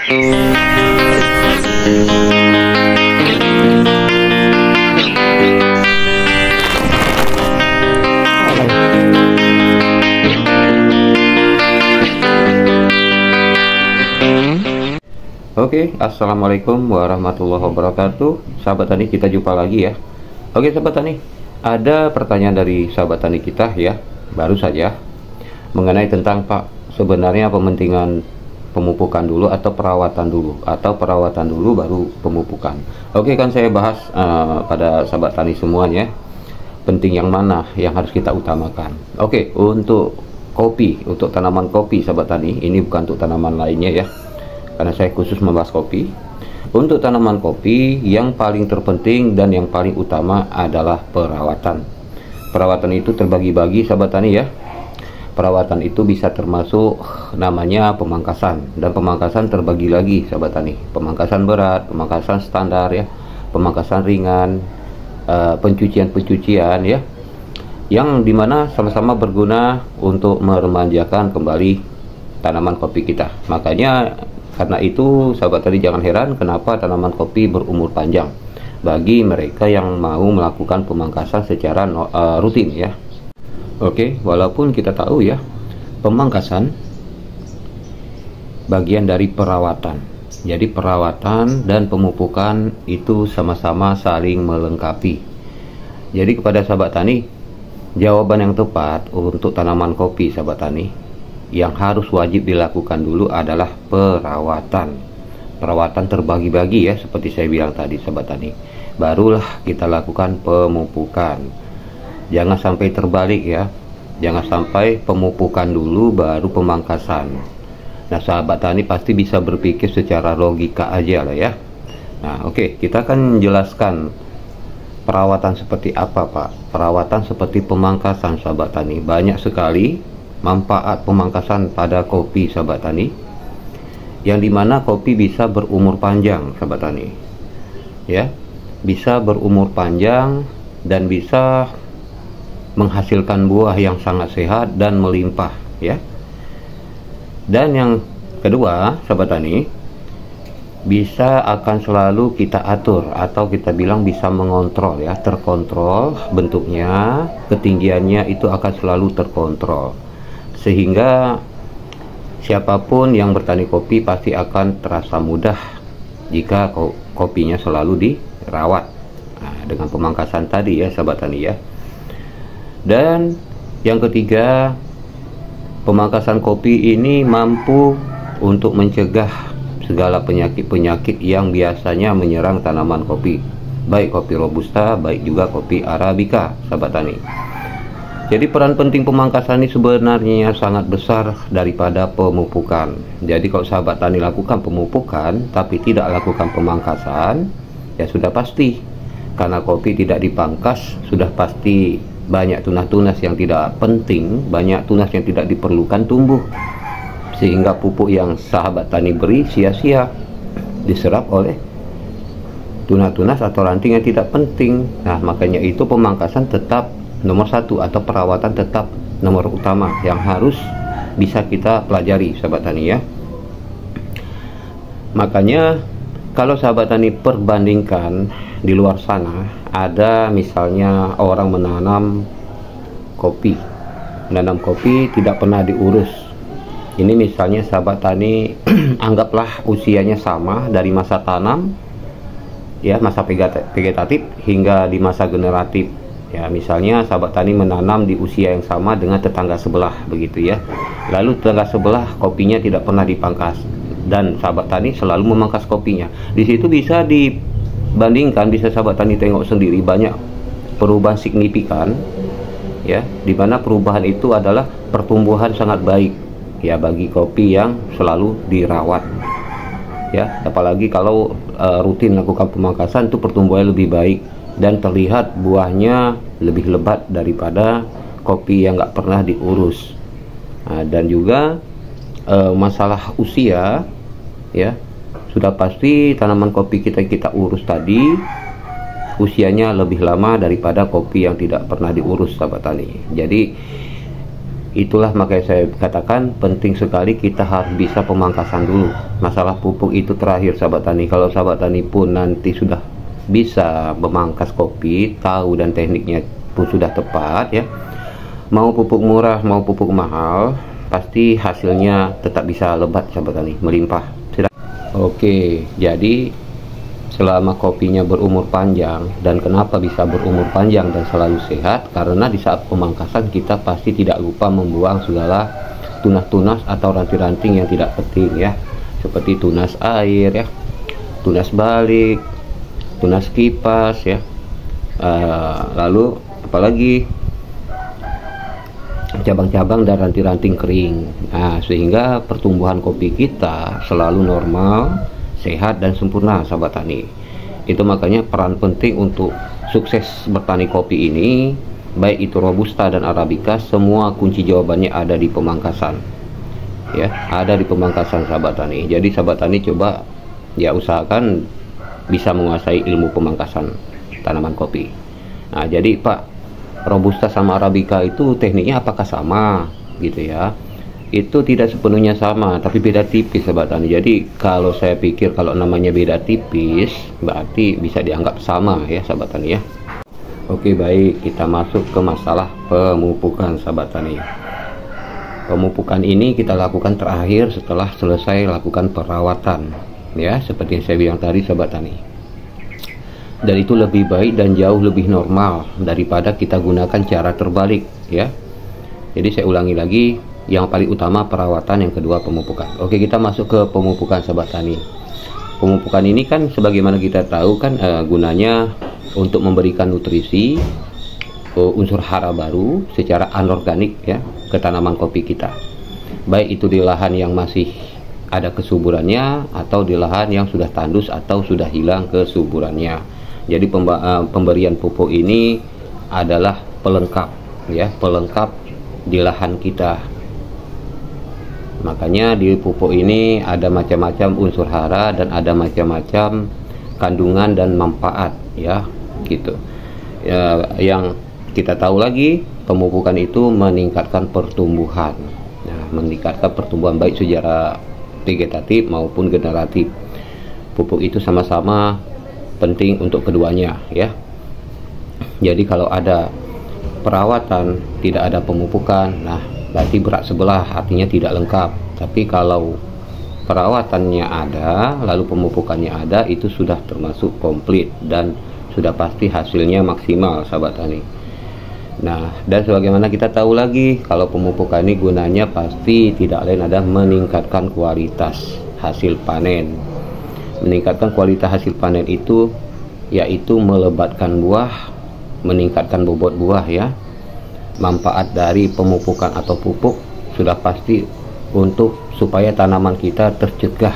Oke, assalamualaikum warahmatullahi wabarakatuh. Sahabat tani, kita jumpa lagi ya. Oke sahabat tani, ada pertanyaan dari sahabat tani kita ya, baru saja mengenai tentang Pak, sebenarnya pementingan pemupukan dulu atau perawatan dulu baru pemupukan. Oke, kan saya bahas pada sahabat tani semuanya, penting yang mana yang harus kita utamakan. Oke, untuk kopi, untuk tanaman kopi sahabat tani, ini bukan untuk tanaman lainnya ya, karena saya khusus membahas kopi. Untuk tanaman kopi, yang paling terpenting dan yang paling utama adalah perawatan. Perawatan itu terbagi-bagi sahabat tani ya. Perawatan itu bisa termasuk namanya pemangkasan, dan pemangkasan terbagi lagi sahabat tani. Pemangkasan berat, pemangkasan standar ya, pemangkasan ringan, pencucian ya, yang dimana sama-sama berguna untuk meremajakan kembali tanaman kopi kita. Makanya karena itu sahabat tani jangan heran kenapa tanaman kopi berumur panjang bagi mereka yang mau melakukan pemangkasan secara rutin ya. Oke, walaupun kita tahu ya, pemangkasan bagian dari perawatan. Jadi perawatan dan pemupukan itu sama-sama saling melengkapi. Jadi kepada sahabat tani, jawaban yang tepat untuk tanaman kopi sahabat tani, yang harus wajib dilakukan dulu adalah perawatan. Perawatan terbagi-bagi ya, seperti saya bilang tadi sahabat tani. Barulah kita lakukan pemupukan. Jangan sampai terbalik ya. Jangan sampai pemupukan dulu baru pemangkasan. Nah sahabat tani pasti bisa berpikir secara logika aja lah ya. Nah oke, kita akan jelaskan perawatan seperti apa Pak. Perawatan seperti pemangkasan sahabat tani. Banyak sekali manfaat pemangkasan pada kopi sahabat tani, yang dimana kopi bisa berumur panjang sahabat tani ya, bisa berumur panjang dan bisa menghasilkan buah yang sangat sehat dan melimpah ya. Dan yang kedua sahabat tani, bisa akan selalu kita atur atau kita bilang bisa mengontrol ya, terkontrol bentuknya, ketinggiannya itu akan selalu terkontrol, sehingga siapapun yang bertani kopi pasti akan terasa mudah jika kopinya selalu dirawat dengan pemangkasan tadi ya sahabat tani ya. Dan yang ketiga, pemangkasan kopi ini mampu untuk mencegah segala penyakit-penyakit yang biasanya menyerang tanaman kopi, baik kopi robusta, baik juga kopi arabica sahabat tani. Jadi peran penting pemangkasan ini sebenarnya sangat besar daripada pemupukan. Jadi kalau sahabat tani lakukan pemupukan tapi tidak lakukan pemangkasan, ya sudah pasti karena kopi tidak dipangkas, sudah pasti banyak tunas-tunas yang tidak penting, banyak tunas yang tidak diperlukan tumbuh, sehingga pupuk yang sahabat tani beri sia-sia, diserap oleh tunas-tunas atau ranting yang tidak penting. Nah makanya itu pemangkasan tetap nomor satu, atau perawatan tetap nomor utama yang harus bisa kita pelajari sahabat tani ya. Makanya kalau sahabat tani perbandingkan di luar sana, ada misalnya orang menanam kopi tidak pernah diurus. Ini misalnya sahabat tani anggaplah usianya sama dari masa tanam ya, masa vegetatif hingga di masa generatif ya. Misalnya sahabat tani menanam di usia yang sama dengan tetangga sebelah begitu ya, lalu tetangga sebelah kopinya tidak pernah dipangkas dan sahabat tani selalu memangkas kopinya. Di situ bisa dibandingkan, bisa sahabat tani tengok sendiri banyak perubahan signifikan ya, dimana perubahan itu adalah pertumbuhan sangat baik ya bagi kopi yang selalu dirawat ya. Apalagi kalau rutin lakukan pemangkasan, itu pertumbuhannya lebih baik dan terlihat buahnya lebih lebat daripada kopi yang nggak pernah diurus. Nah, dan juga masalah usia ya, sudah pasti tanaman kopi kita urus tadi usianya lebih lama daripada kopi yang tidak pernah diurus sahabat tani. Jadi Itulah makanya saya katakan penting sekali kita harus bisa pemangkasan dulu. Masalah pupuk itu terakhir sahabat tani. Kalau sahabat tani pun nanti sudah bisa memangkas kopi, tahu dan tekniknya pun sudah tepat ya, mau pupuk murah mau pupuk mahal, pasti hasilnya tetap bisa lebat sahabat tani, melimpah. Oke, jadi selama kopinya berumur panjang, dan kenapa bisa berumur panjang dan selalu sehat, karena di saat pemangkasan kita pasti tidak lupa membuang segala tunas-tunas atau ranting-ranting yang tidak penting ya, seperti tunas air ya, tunas balik, tunas kipas ya, lalu apalagi cabang-cabang dan ranting-ranting kering. Nah, sehingga pertumbuhan kopi kita selalu normal, sehat dan sempurna sahabat tani. Itu makanya peran penting untuk sukses bertani kopi ini, baik itu robusta dan arabica, semua kunci jawabannya ada di pemangkasan ya, ada di pemangkasan sahabat tani. Jadi sahabat tani coba ya usahakan bisa menguasai ilmu pemangkasan tanaman kopi. Nah, jadi Pak, robusta sama arabica itu tekniknya apakah sama gitu ya? Itu tidak sepenuhnya sama, tapi beda tipis sahabat tani. Jadi kalau saya pikir kalau namanya beda tipis berarti bisa dianggap sama ya sahabat tani ya. Oke, baik, kita masuk ke masalah pemupukan sahabat tani. Pemupukan ini kita lakukan terakhir setelah selesai lakukan perawatan ya, seperti yang saya bilang tadi sahabat tani. Dan itu lebih baik dan jauh lebih normal daripada kita gunakan cara terbalik ya. Jadi saya ulangi lagi, yang paling utama perawatan, yang kedua pemupukan. Oke, kita masuk ke pemupukan sahabat tani. Pemupukan ini kan sebagaimana kita tahu kan gunanya untuk memberikan nutrisi, unsur hara baru secara anorganik ya ke tanaman kopi kita, baik itu di lahan yang masih ada kesuburannya atau di lahan yang sudah tandus atau sudah hilang kesuburannya. Jadi pemberian pupuk ini adalah pelengkap ya, pelengkap di lahan kita. Makanya di pupuk ini ada macam-macam unsur hara dan ada macam-macam kandungan dan manfaat ya gitu ya. Yang kita tahu lagi, pemupukan itu meningkatkan pertumbuhan. Nah, meningkatkan pertumbuhan baik secara vegetatif maupun generatif. Pupuk itu sama-sama penting untuk keduanya ya. Jadi kalau ada perawatan tidak ada pemupukan, nah berarti berat sebelah, artinya tidak lengkap. Tapi kalau perawatannya ada lalu pemupukannya ada, itu sudah termasuk komplit dan sudah pasti hasilnya maksimal sahabat tani. Nah, dan sebagaimana kita tahu lagi, kalau pemupukan ini gunanya pasti tidak lain adalah meningkatkan kualitas hasil panen. Meningkatkan kualitas hasil panen itu yaitu melebatkan buah, meningkatkan bobot buah ya. Manfaat dari pemupukan atau pupuk sudah pasti untuk supaya tanaman kita tercegah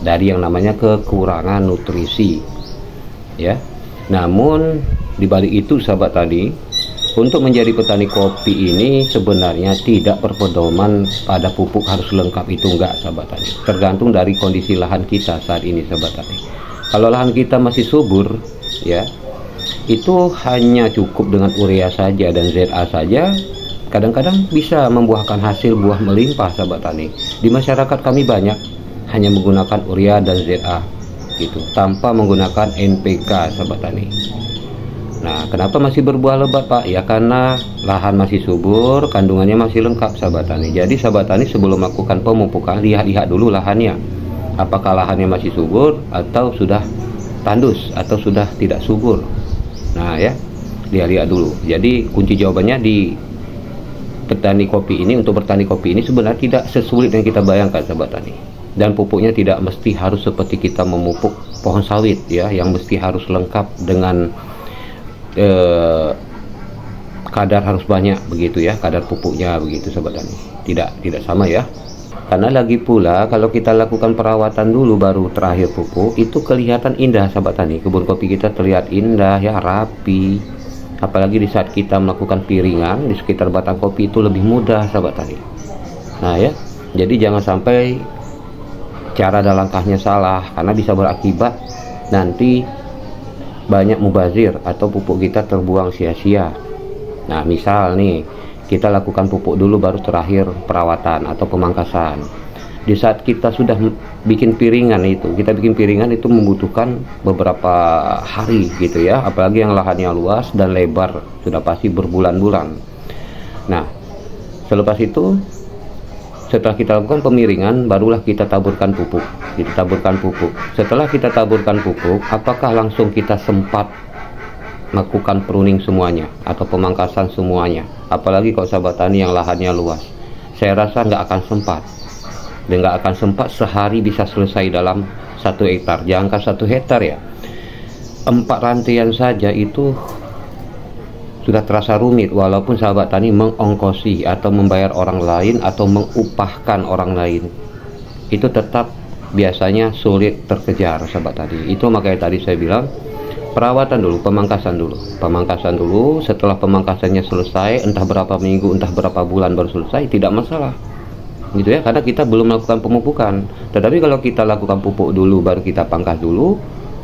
dari yang namanya kekurangan nutrisi ya. Namun dibalik itu sahabat tadi, untuk menjadi petani kopi ini sebenarnya tidak berpedoman pada pupuk harus lengkap, itu enggak sahabat tani. Tergantung dari kondisi lahan kita saat ini sahabat tani. Kalau lahan kita masih subur ya, itu hanya cukup dengan urea saja dan ZA saja, kadang-kadang bisa membuahkan hasil buah melimpah sahabat tani. Di masyarakat kami banyak hanya menggunakan urea dan ZA gitu, tanpa menggunakan NPK sahabat tani. Nah, kenapa masih berbuah lebat Pak? Ya karena lahan masih subur, kandungannya masih lengkap sahabat tani. Jadi sahabat tani sebelum melakukan pemupukan, lihat-lihat dulu lahannya, apakah lahannya masih subur atau sudah tandus atau sudah tidak subur. Nah ya, lihat-lihat dulu. Jadi kunci jawabannya di petani kopi ini, untuk bertani kopi ini sebenarnya tidak sesulit yang kita bayangkan sahabat tani. Dan pupuknya tidak mesti harus seperti kita memupuk pohon sawit ya, yang mesti harus lengkap dengan kadar harus banyak begitu ya, kadar pupuknya begitu sahabat tani. Tidak sama ya. Karena lagi pula kalau kita lakukan perawatan dulu baru terakhir pupuk, itu kelihatan indah sahabat tani. Kebun kopi kita terlihat indah ya, rapi. Apalagi di saat kita melakukan piringan di sekitar batang kopi, itu lebih mudah sahabat tani. Nah ya, jadi jangan sampai cara dan langkahnya salah, karena bisa berakibat nanti banyak mubazir atau pupuk kita terbuang sia-sia. Nah misal nih, kita lakukan pupuk dulu, baru terakhir perawatan atau pemangkasan. Di saat kita sudah bikin piringan itu membutuhkan beberapa hari gitu ya, apalagi yang lahannya luas dan lebar, sudah pasti berbulan-bulan. Nah, selepas itu, setelah kita lakukan pemiringan, barulah kita taburkan pupuk. Setelah kita taburkan pupuk, apakah langsung kita sempat melakukan pruning semuanya atau pemangkasan semuanya? Apalagi kalau sahabat tani yang lahannya luas, saya rasa nggak akan sempat. Dan nggak akan sempat sehari bisa selesai dalam 1 hektar. Jangan 1 hektar ya, 4 rantaian saja itu sudah terasa rumit, walaupun sahabat tani mengongkosi atau membayar orang lain atau mengupahkan orang lain, itu tetap biasanya sulit terkejar sahabat tani. Itu makanya tadi saya bilang perawatan dulu, pemangkasan dulu. Setelah pemangkasannya selesai, entah berapa minggu, entah berapa bulan baru selesai, tidak masalah gitu ya, karena kita belum melakukan pemupukan. Tetapi kalau kita lakukan pupuk dulu baru kita pangkas dulu,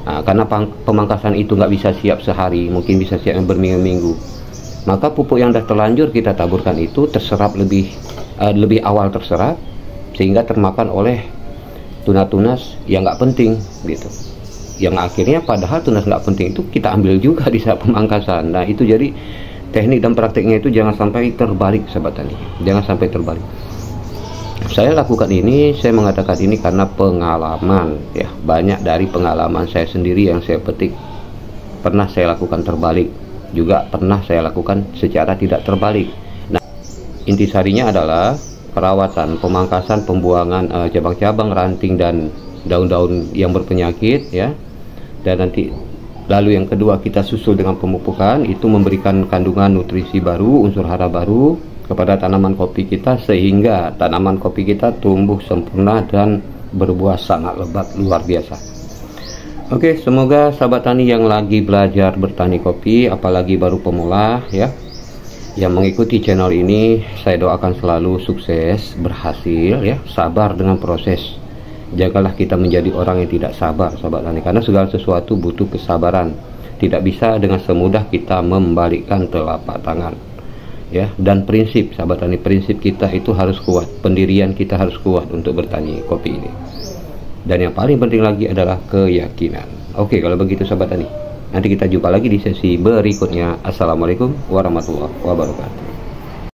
nah, karena pemangkasan itu nggak bisa siap sehari, mungkin bisa siap berminggu-minggu, maka pupuk yang sudah terlanjur kita taburkan itu terserap lebih awal terserap, sehingga termakan oleh tunas-tunas yang nggak penting gitu, yang akhirnya padahal tunas nggak penting itu kita ambil juga di saat pemangkasan. Nah, itu jadi teknik dan prakteknya itu jangan sampai terbalik sahabat tani, jangan sampai terbalik. Saya lakukan ini, saya mengatakan ini karena pengalaman ya, banyak dari pengalaman saya sendiri yang saya petik. Pernah saya lakukan terbalik, juga pernah saya lakukan secara tidak terbalik. Nah, intisarinya adalah perawatan, pemangkasan, pembuangan cabang-cabang, ranting dan daun-daun yang berpenyakit ya. Dan nanti lalu yang kedua kita susul dengan pemupukan, itu memberikan kandungan nutrisi baru, unsur hara baru kepada tanaman kopi kita, sehingga tanaman kopi kita tumbuh sempurna dan berbuah sangat lebat, luar biasa. Oke, semoga sahabat tani yang lagi belajar bertani kopi, apalagi baru pemula ya, yang mengikuti channel ini, saya doakan selalu sukses, berhasil ya, sabar dengan proses. Janganlah kita menjadi orang yang tidak sabar sahabat tani, karena segala sesuatu butuh kesabaran. Tidak bisa dengan semudah kita membalikkan telapak tangan ya. Dan prinsip sahabat tani, prinsip kita itu harus kuat, pendirian kita harus kuat untuk bertani kopi ini. Dan yang paling penting lagi adalah keyakinan. Oke, kalau begitu sahabat tani, nanti kita jumpa lagi di sesi berikutnya. Assalamualaikum warahmatullahi wabarakatuh.